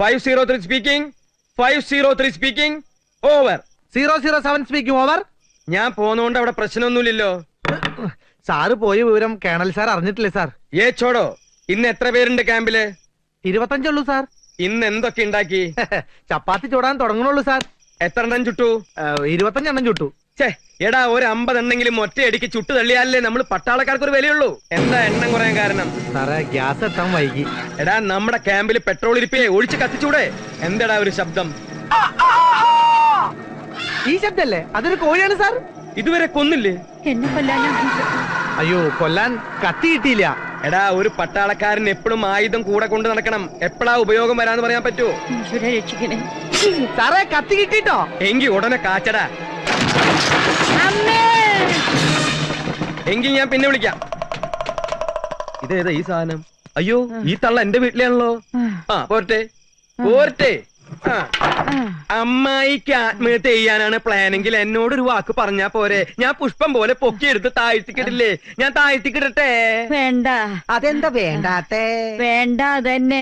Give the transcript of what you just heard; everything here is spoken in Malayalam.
503 speaking 503 speaking over. 007 speaking over. ഞാൻ പോന്നോണ്ട് അവിടെ പ്രശ്നമൊന്നുമില്ലല്ലോ. സാറ് പോയ വിവരം കേണൽ സാർ അറിഞ്ഞിട്ടില്ലേ സാർ? ചോടോ, ഇന്ന് എത്ര പേരുണ്ട് ക്യാമ്പില്? 25 ഉള്ളൂ സാർ. ഇന്ന് എന്തൊക്കെ ഉണ്ടാക്കി? ചപ്പാത്തി ചൂടാൻ തുടങ്ങണുള്ളൂ സാർ. എത്ര എണ്ണം ചുട്ടു? 25 എണ്ണം ചുട്ടു. എടാ, ഒരു 50 എണ്ണെങ്കിലും ഒറ്റയടിക്ക് ചുട്ടു തള്ളിയാലേ നമ്മൾ പട്ടാളക്കാർക്ക് ഒരു വിലയുള്ളൂ. എന്താ എണ്ണം കുറയാൻ കാരണം? സാറേ, ഗ്യാസ് എത്താൻ വൈകി. എടാ, നമ്മുടെ ക്യാമ്പിൽ പെട്രോൾ ഇരിപ്പേ, ഒഴിച്ച് കത്തിച്ചൂടെ? എന്താടാ ഒരു ശബ്ദം? ഈ ശബ്ദല്ലേ? അതൊരു കോഴിയാണ് സാർ. ഇതുവരെ കൊന്നില്ലേ? എന്നെ കൊല്ലാനാ? അയ്യോ, കൊല്ലാൻ കത്തി കിട്ടിയില്ല. എടാ, ഒരു പട്ടാളക്കാരൻ എപ്പോഴും ആയുധം കൂടെ കൊണ്ട് നടക്കണം. എപ്പോഴാ ഉപയോഗം വരാന്ന് പറയാൻ പറ്റുമോ? രക്ഷിക്കണേ സാറേ, കത്തി കിട്ടിട്ടോ? എങ്കി ഉടനെ കാച്ചടാ. എങ്കി ഞാൻ പിന്നെ വിളിക്കാം. ഇതേതാ ഈ സാധനം? അയ്യോ, ഈ തള്ള എന്റെ വീട്ടിലാണല്ലോ. പോരട്ടെ പോരട്ടെ. അമ്മായിക്ക് ആത്മഹത്യ ചെയ്യാനാണ് പ്ലാനെങ്കിൽ എന്നോടൊരു വാക്ക് പറഞ്ഞാ പോരെ? ഞാൻ പുഷ്പം പോലെ പൊക്കിയെടുത്ത് താഴ്ത്തിക്കിട്ടില്ലേ? ഞാൻ താഴ്ത്തിക്കിടട്ടെ? വേണ്ട. അതെന്താ വേണ്ടാത്തേ? വേണ്ട, അതന്നെ.